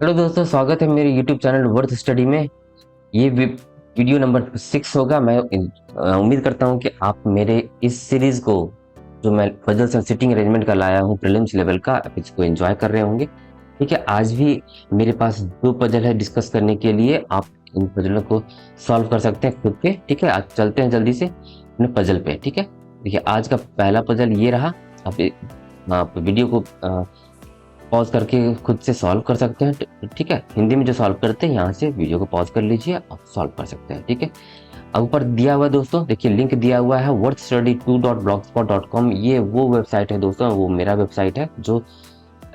Hello दोस्तों, स्वागत है मेरे YouTube चैनल वर्थ स्टडी में। ये वीडियो नंबर 6 होगा। मैं उम्मीद करता हूँ कि आप मेरे इस सीरीज को, जो मैं पजल्स एंड सिटिंग अरेंजमेंट का लाया हूँ प्रीलिम्स लेवल का, आप इसको एंजॉय कर रहे होंगे। ठीक है, आज भी मेरे पास 2 पजल है डिस्कस करने के लिए। आप इन पजलों को सॉल्व कर सकते हैं खुद के। ठीक है, आज चलते हैं जल्दी से अपने पजल पे। ठीक है, देखिए आज का पहला पजल ये रहा। आप वीडियो को पॉज करके खुद से सॉल्व कर सकते हैं। ठीक है, हिंदी में जो सॉल्व करते हैं यहाँ से वीडियो को पॉज कर लीजिए, आप सॉल्व कर सकते हैं। ठीक है, अब ऊपर दिया हुआ है दोस्तों, देखिए लिंक दिया हुआ है wordstudy2.blogspot.com। ये वो वेबसाइट है दोस्तों, वो मेरा वेबसाइट है जो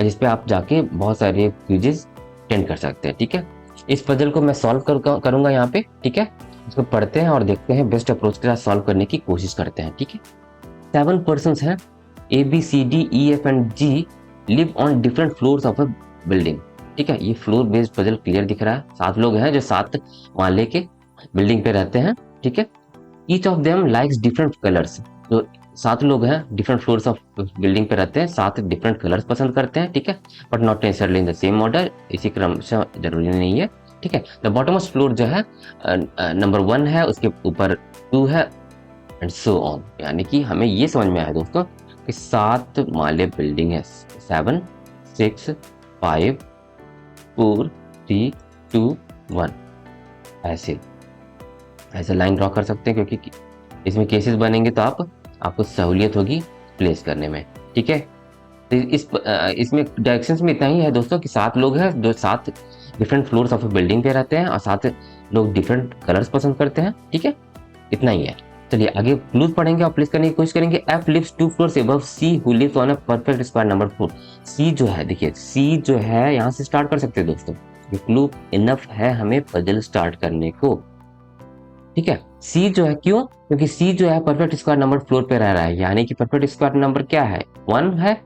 जिस पे आप जाके बहुत सारे क्विजेज अटेंड कर सकते हैं। ठीक है, इस पजल को मैं सॉल्व करूंगा यहाँ पे। ठीक है, इसको पढ़ते हैं और देखते हैं, बेस्ट अप्रोच के साथ सॉल्व करने की कोशिश करते हैं। ठीक है, 7 पर्सन्स हैं, ABCDEFG live on different floors of a building. ठीक है, ये फ्लोर बेस्ड पजल क्लियर दिख रहा है। 7 लोग हैं जो 7 माले के बिल्डिंग पे रहते हैं। ठीक है, each of them likes different colours. तो 7 लोग हैं, डिफरेंट फ्लोर्स ऑफ बिल्डिंग पे रहते हैं, 7 डिफरेंट कलर्स पसंद करते हैं। ठीक है, but not necessarily in the same order, इसी क्रम से जरूरी नहीं है। ठीक है, द बॉटम मोस्ट फ्लोर जो है नंबर 1 है, उसके ऊपर 2 है एंड सो ऑन। यानी कि हमें ये समझ में आया दोस्तों कि 7 माले बिल्डिंग है। 7 6 5 4 3 2 1 ऐसे ऐसे लाइन ड्रॉ कर सकते हैं, क्योंकि इसमें केसेस बनेंगे तो आपको सहूलियत होगी प्लेस करने में। ठीक है, तो इसमें डायरेक्शंस में इतना ही है दोस्तों कि 7 लोग हैं जो 7 डिफरेंट फ्लोर्स ऑफ बिल्डिंग पे रहते हैं और 7 लोग डिफरेंट कलर्स पसंद करते हैं। ठीक है, इतना ही है। चलिए आगे क्लूज पढ़ेंगे और प्लेस करने की कोशिश करेंगे। F lives 2 floors above C who lives on a perfect square number 4। C जो है, देखिए सी जो है, यहाँ से स्टार्ट कर सकते हैं दोस्तों। ये क्लू इनफ है हमें पजल स्टार्ट करने को। ठीक है, सी जो है, क्यों? क्योंकि सी जो है परफेक्ट स्क्वायर नंबर फ्लोर पे रह रहा है, यानी कि परफेक्ट स्क्वायर नंबर क्या है, 1 है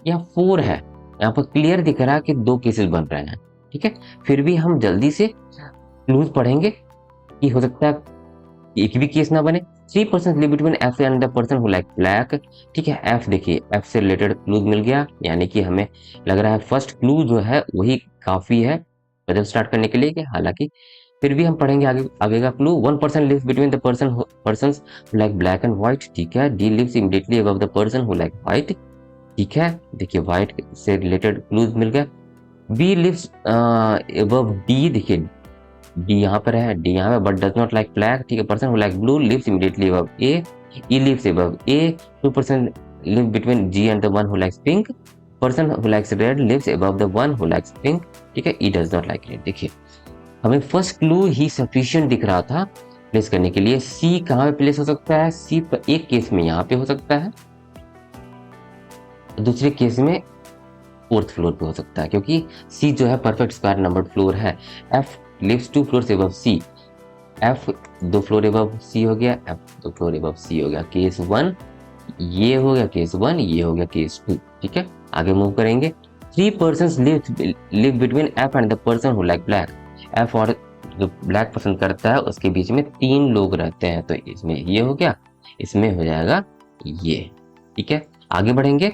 या 4 है। यहाँ पर क्लियर दिख रहा है कि 2 केसेस बन रहे हैं। ठीक है, फिर भी हम जल्दी से क्लूज पढ़ेंगे कि हो सकता है एक भी केस ना बने। 3 person live between F and the person who like black. ठीक है, एफ देखिए, एफ से रिलेटेड क्लूज मिल गया, यानी कि हमें लग रहा है फर्स्ट क्लू जो है वही काफी है पजल स्टार्ट करने के लिए। कि हालांकि फिर भी हम पढ़ेंगे आगे का clue. 1 person lives between the persons who like black and white. ठीक है, D lives immediately above the person who like white. ठीक है, देखिए व्हाइट से रिलेटेड क्लूज मिल गया। बी लिव्स अबव डी, देखिए डी यहाँ पर है, डी यहाँ पर, but does not like black. ठीक है, person who like blue lives immediately above A. E lives above A. 2 person live between G and the one who likes pink. Person who likes red lives above the one who likes pink. ठीक है, E does not like red. देखिए हमें first clue ही sufficient दिख रहा था place करने के लिए। सी कहाँ पे प्लेस हो सकता है? सी पर एक केस में यहाँ पे हो सकता है, दूसरे केस में 4th फ्लोर पे हो सकता है, क्योंकि सी जो है परफेक्ट स्क्वायर नंबर्ड फ्लोर है। एफ लिव्स 2 फ्लोर्स अबव सी। एफ 2 फ्लोर अबव सी हो गया, एफ 2 फ्लोर अबव सी हो गया। केस 1 ये हो गया, केस 1 ये हो गया, केस 2। ठीक है, आगे मूव करेंगे। 3 persons live between F and the person who like black. F और जो ब्लैक पसंद करता है उसके बीच में 3 लोग रहते हैं, तो इसमें ये हो गया, इसमें हो जाएगा ये। ठीक है, आगे बढ़ेंगे।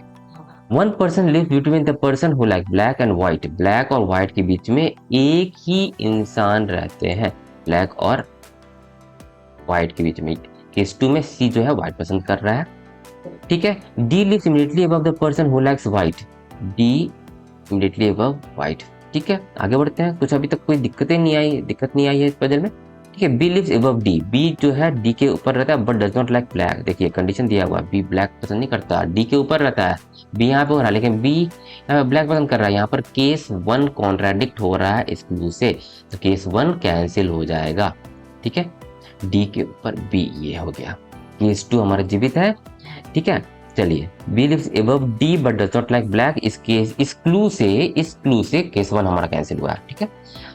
1 person live between the person who like black and white. Black और व्हाइट के बीच में एक ही इंसान रहते हैं, ब्लैक और व्हाइट के बीच में। केस 2 में सी जो है व्हाइट पसंद कर रहा है। ठीक है, D lives immediately above the person who likes white. D immediately above white. ठीक है, आगे बढ़ते हैं। कुछ अभी तक कोई दिक्कत नहीं आई है इस पजल में। ठीक है, B lives above D. B जो है डी के ऊपर रहता है, but does not like black. देखिए कंडीशन दिया हुआ है, बी ब्लैक पसंद नहीं करता, डी के ऊपर रहता है, बी यहाँ पे हो रहा है, लेकिन बी ब्लैक पसंद कर रहा है। यहाँ पर केस 1 कॉन्ट्राडिक्ट हो रहा है इस क्लू से, तो केस 1 कैंसिल हो जाएगा। ठीक है, डी के ऊपर बी ये हो गया। केस 2 हमारा जीवित है। ठीक है, चलिए, B lives above D but does not like black. इस क्लू से केस 1 हमारा कैंसिल हुआ। ठीक है,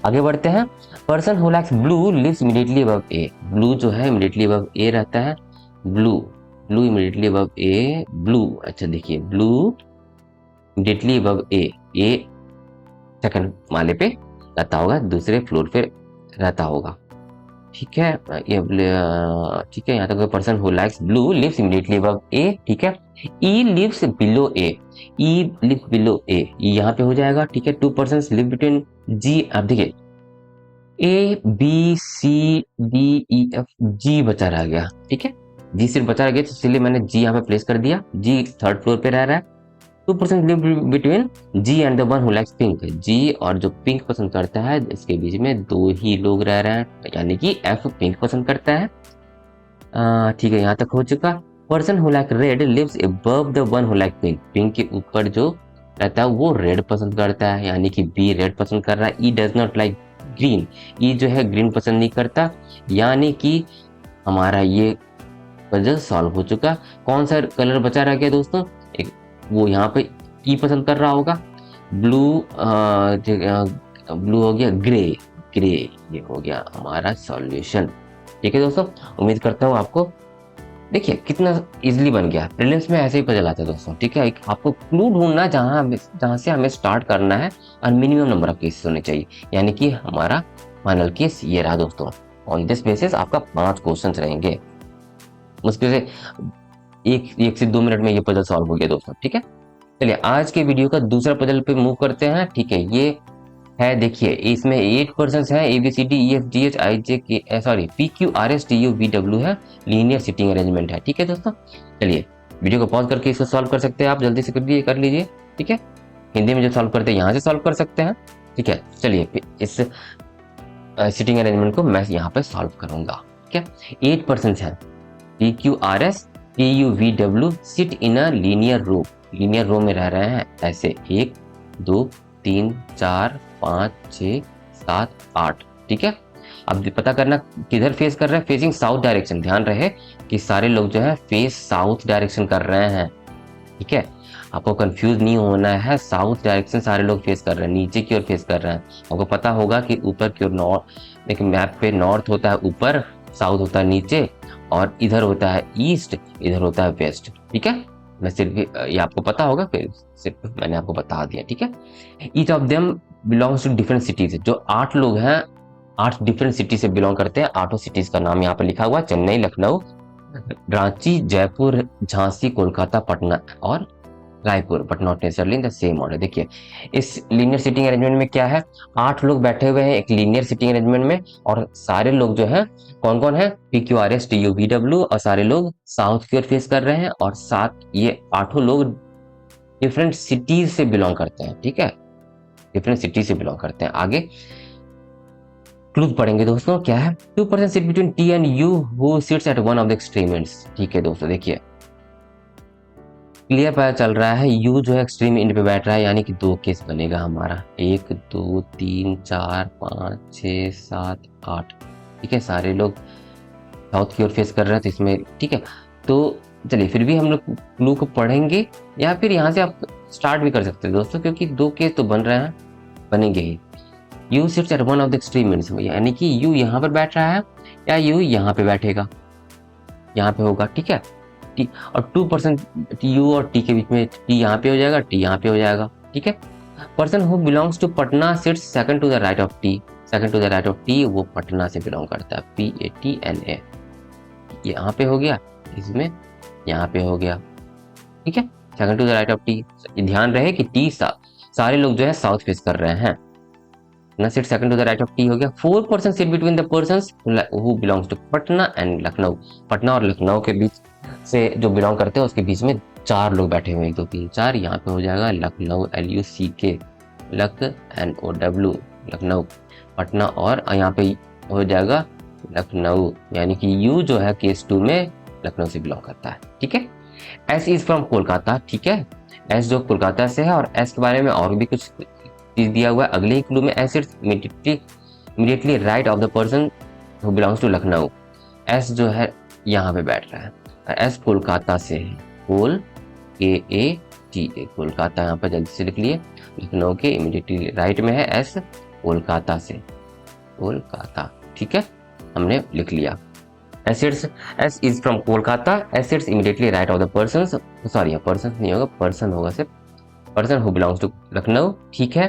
आगे बढ़ते हैं। Person who likes blue lives immediately above A. Blue जो है इमीडिएटली अबव ए रहता है। Blue immediately above A. Blue, अच्छा देखिए, blue immediately above A. A second माले पे रहता होगा, दूसरे फ्लोर पे रहता होगा। ठीक है। ये ठीक है, यहाँ तक person who likes blue lives immediately above A, ठीक है। E lives below A, E lives below A, यहाँ पे हो जाएगा, ठीक है। 2 पर्सन लिव बिटवीन जी। अब देखिए A B C D E F G बचा रह गया, ठीक है। जी सिर्फ बचा रह गया, तो इसलिए मैंने जी यहाँ पे प्लेस कर दिया। जी थर्ड फ्लोर पे रह रहा है। 2% live between G and the one who likes pink, G और जो पिंक पसंद करता है, इसके बीच में 2 ही लोग रह रहे हैं, यानी कि एफ पिंक पसंद करता है। ठीक है, यहाँ तक हो चुका। Person who like red lives above the one who like pink, pink के ऊपर जो रहता है वो रेड पसंद करता है, यानी कि बी रेड पसंद कर रहा है। E does not like green, ई जो है ग्रीन पसंद नहीं करता, यानी कि हमारा ये पजल सॉल्व हो चुका। कौन सा कलर बचा रह गया दोस्तों? एक वो यहाँ पे ई पसंद कर रहा होगा, ब्लू, ब्लू हो गया, ग्रे, ग्रे, ये हो गया हमारा सॉल्यूशन। ठीक है दोस्तों, उम्मीद करता हूँ आपको, देखिए कितना इजीली बन गया। प्रीलिम्स में ऐसे ही पजल आता है दोस्तों, ठीक है। एक आपको क्लू ढूंढना जहाँ से हमें स्टार्ट करना है, और मिनिमम नंबर ऑफ केसेस होने चाहिए, यानी कि हमारा फाइनल केस ये रहा दोस्तों। ऑन दिस बेसिस आपका 5 क्वेश्चन रहेंगे। मुश्किल से एक से 2 मिनट में ये पजल सॉल्व हो गया दोस्तों, ठीक है। चलिए आज के वीडियो का दूसरा पजल पे मूव करते हैं, ठीक है। ये है, देखिए इसमें 8 पर्सन्स हैं, A B C D E F G H I J K, sorry P Q R S T U V W है, लीनियर सिटिंग अरेंजमेंट है, ठीक है दोस्तों। चलिए वीडियो को पॉज करके इसको सॉल्व कर सकते हैं आप, जल्दी से कर लीजिए, ठीक है। हिंदी में जो सॉल्व करते हैं यहाँ से सॉल्व कर सकते हैं, ठीक है। चलिए इस सिटिंग अरेंजमेंट को मैं यहाँ पे सॉल्व करूंगा, ठीक है। 8 पर्सन्स हैं, P Q R S T U V W sit in a linear row, linear row में रह रहे हैं ऐसे 1 2 3 4 5 6 7 8, ठीक है। अब पता करना किधर फेस कर रहे हैं, फेसिंग साउथ डायरेक्शन। ध्यान रहे कि सारे लोग जो है फेस साउथ डायरेक्शन कर रहे हैं, ठीक है। आपको कंफ्यूज नहीं होना है, साउथ डायरेक्शन सारे लोग फेस कर रहे हैं, नीचे की ओर फेस कर रहे हैं। आपको पता होगा कि ऊपर की ओर नॉर्थ, देखिए मैप पे नॉर्थ होता है ऊपर, साउथ होता है नीचे, और इधर होता है ईस्ट, इधर होता है वेस्ट, ठीक है। मैं सिर्फ ये आपको पता होगा, फिर सिर्फ मैंने आपको बता दिया, ठीक है। Each of them belongs to different cities. जो 8 लोग हैं 8 डिफरेंट सिटी से बिलोंग करते हैं। 8 सिटीज का नाम यहाँ पे लिखा हुआ है, चेन्नई, लखनऊ, रांची, जयपुर, झांसी, कोलकाता, पटना और Raipur, but not necessarily in the same order. देखिए इस लीनियर सिटिंग अरेंजमेंट में क्या है, 8 लोग बैठे हुए हैं एक लीनियर सिटिंग अरेंजमेंट में, और सारे लोग जो है कौन कौन है, P Q R S T U V W, और सारे लोग साउथ की ओर फेस कर रहे हैं, और साथ ये 8 लोग डिफरेंट सिटीज से बिलोंग करते हैं, ठीक है। डिफरेंट सिटी से बिलोंग करते हैं। आगे क्लूज पढ़ेंगे दोस्तों, क्या है, 2% sit between T and you who sits at one of the extreme ends, ठीक है दोस्तों। देखिए क्लियर पता चल रहा है, यू जो है एक्सट्रीम एंड पे बैठ रहा है, यानी कि 2 केस बनेगा हमारा, 1 2 3 4 5 6 7 8, ठीक है। सारे लोग साउथ की ओर फेस कर रहे हैं, तो इसमें ठीक है। तो चलिए फिर भी हम लोग क्लू को पढ़ेंगे, या फिर यहाँ से आप स्टार्ट भी कर सकते हैं दोस्तों, क्योंकि 2 केस तो बन रहे हैं, बनेंगे ही। U sits at one of the extreme ends, यानी कि यू यहाँ पर बैठ रहा है, या यू यहाँ पे बैठेगा, यहाँ पे होगा, ठीक है। टी और 2% यू और टी के बीच में, टी यहाँ पे हो जाएगा, टी यहाँ पे हो जाएगा, ठीक है। Person who belongs to Patna sits second to the right of T, second to the right of T, वो पटना से बिलोंग करता है, PATNA, यहाँ पे हो गया, इसमें यहाँ पे हो गया, ठीक है। Second to the right of T, ध्यान रहे कि टी सारे लोग जो है साउथ फेस कर रहे हैं ना, sit second to the right of T हो गया। 4% sit between the persons who belongs to Patna and Lucknow, Patna और लखनऊ के बीच से जो बिलोंग करते हैं उसके बीच में 4 लोग बैठे हुए हैं, 1 2 3 4, यहाँ पे हो जाएगा Lucknow, LUCK, luck NOW, Lucknow, Patna, और यहाँ पे हो जाएगा लखनऊ, यानी कि यू जो है केस 2 में लखनऊ से बिलोंग करता है, ठीक है। S इज फ्रॉम कोलकाता, ठीक है। S जो कोलकाता से है, और S के बारे में और भी कुछ चीज दिया हुआ है अगले ही क्लू में। S is immediately right of the person who belongs to Lucknow, S जो है यहाँ पे बैठ रहा है, S कोलकाता से है, KATA, कोलकाता, यहाँ पर जल्दी से लिख लिए, लखनऊ के इमीडिएटली राइट में है S, कोलकाता से, कोलकाता, ठीक है, हमने लिख लिया। S is from Kolkata, S sits immediately right of the persons, sorry person नहीं होगा, पर्सन होगा सिर्फ, person who belongs to Lucknow, ठीक है।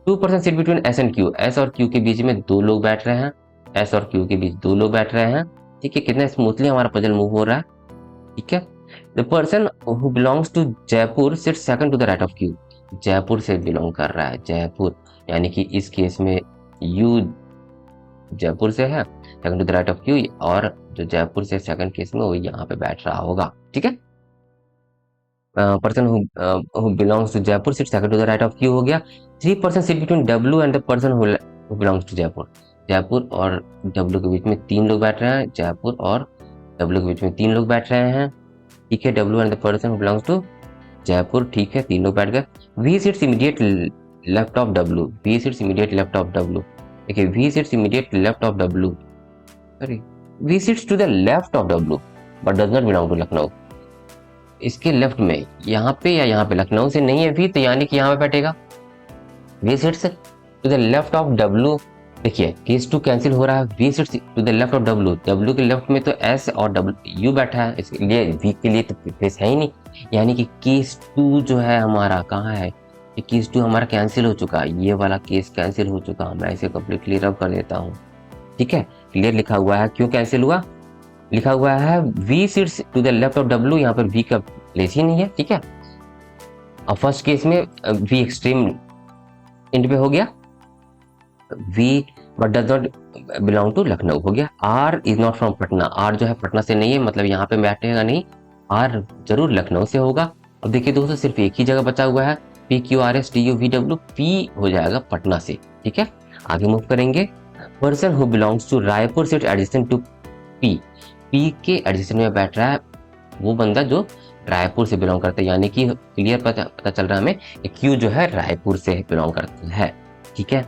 2% sit between S and Q, S और Q के बीच में 2 लोग बैठ रहे हैं, एस और क्यू के बीच 2 लोग बैठ रहे हैं। ठीक है, कितना स्मूथली हमारा पजल मूव हो रहा है। ठीक है, the person who belongs to Jaipur sit second to the right of Q. Jaipur से बिलोंग कर रहा है, जयपुर, यानी कि इस केस में यू जयपुर से है, second to the right of Q, और जो जयपुर से सेकंड केस में वो यहाँ पे बैठ रहा होगा। ठीक है, person who belongs to Jaipur sit second to the right of Q हो गया। 3 person sit between W and the person who belongs to Jaipur. Jaipur और डब्ल्यू के बीच में 3 लोग बैठ रहे हैं, जयपुर और डब्ल्यू के बीच में 3 लोग बैठ रहे हैं। ठीक है, W and the person who belongs to Jaipur, ठीक है, 3 लोग बैठ गए। V sits immediate left of W, V sits immediate left of W. देखिए, V sits immediate left of W, sorry, V sits to the left of W but does not belong to Lucknow. इसके left में यहाँ पे या यहाँ पे, लखनऊ से नहीं है वी, तो यानी कि यहाँ पे बैठेगा। V sits to the left of W. देखिए, केस 2 कैंसिल हो रहा है। V sits to the left of W, W के लेफ्ट में तो एस और डब्ल्यू यू बैठा है, इसलिए वी के लिए तो केस है ही नहीं, यानी कि केस 2 जो है हमारा कहाँ है, ये केस 2 हमारा कैंसिल हो चुका है, ये वाला केस कैंसिल हो चुका है। मैं इसे कंप्लीटली रब कर देता हूँ। ठीक है, क्लियर लिखा हुआ है। क्यों कैंसिल हुआ, लिखा हुआ है V sits to the left of W, यहाँ पर वी का प्लेस ही नहीं है। ठीक है, और फर्स्ट केस में वी एक्सट्रीम एंड पे हो गया, V but does not belong to Lucknow हो गया। R is not from Patna, R जो है पटना से नहीं है, मतलब यहाँ पे बैठेगा नहीं, आर जरूर लखनऊ से होगा। अब देखिए दोस्तों, सिर्फ एक ही जगह बचा हुआ है, P Q R S T U V W, P हो जाएगा पटना से। ठीक है, आगे मूव करेंगे। Person who belongs to Raipur sit adjacent to P, P के एडजेसेंट में बैठ रहा है वो बंदा जो रायपुर से बिलोंग करता है, यानी कि क्लियर पता चल रहा है हमें, क्यू जो है रायपुर से बिलोंग करता है। ठीक है,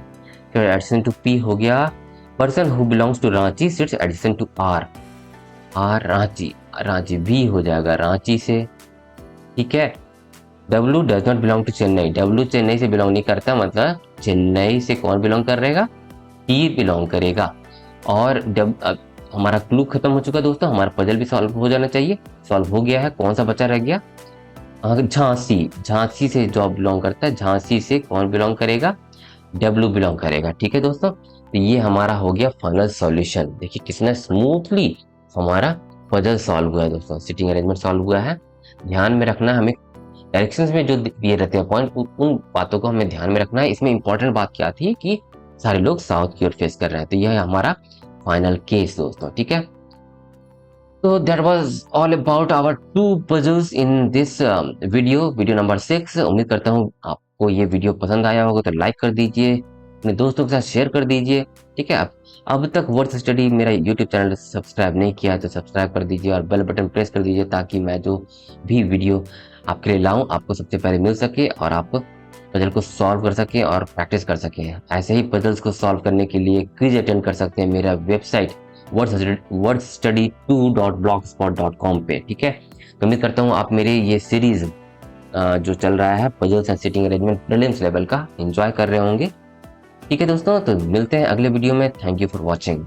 फिर एडजेसेंट टू पी हो गया। Person who belongs to Ranchi sits adjacent to R, R Ranchi, Ranchi V हो जाएगा रांची से। ठीक है, W does not belong to Chennai, W Chennai से बिलोंग नहीं करता, मतलब चेन्नई से कौन बिलोंग करेगा, पी बिलोंग करेगा। और हमारा क्लू खत्म हो चुका दोस्तों, हमारा पजल भी सॉल्व हो जाना चाहिए। सॉल्व हो गया है, कौन सा बचा रह गया, झांसी, झांसी से जो बिलोंग करता है, झांसी से कौन बिलोंग करेगा, डब्ल्यू बिलोंग करेगा। ठीक है दोस्तों, तो ये हमारा हो गया फाइनल सॉल्यूशन। देखिए कितना स्मूथली हमारा पजल सॉल्व हुआ है दोस्तों, सिटिंग अरेंजमेंट सॉल्व हुआ है। ध्यान में रखना, हमें डायरेक्शंस में जो दिए रहते हैं पॉइंट, उन बातों को हमें ध्यान में रखना है। इसमें इंपॉर्टेंट बात क्या थी कि सारे लोग साउथ की ओर फेस कर रहे हैं, तो यह है हमारा फाइनल केस दोस्तों। ठीक है, तो that was all about our 2 puzzles in this video number 6। उम्मीद करता हूँ आपको ये वीडियो पसंद आया होगा, तो लाइक कर दीजिए, अपने दोस्तों के साथ शेयर कर दीजिए। ठीक है, अब तक वर्ड्स स्टडी मेरा यूट्यूब चैनल सब्सक्राइब नहीं किया तो सब्सक्राइब कर दीजिए और बेल बटन प्रेस कर दीजिए, ताकि मैं जो भी वीडियो आपके लिए लाऊं आपको सबसे पहले मिल सके और आप पजल को सॉल्व कर सके और प्रैक्टिस कर सके। ऐसे ही पजल्स को सॉल्व करने के लिए क्विज अटेंड कर सकते हैं मेरा वेबसाइट wordstudy2.blogspot.com पे। ठीक है, तो उम्मीद करता हूँ आप मेरे ये सीरीज जो चल रहा है puzzles and sitting arrangement prelims level का एंजॉय कर रहे होंगे। ठीक है दोस्तों, तो मिलते हैं अगले वीडियो में। Thank you for watching.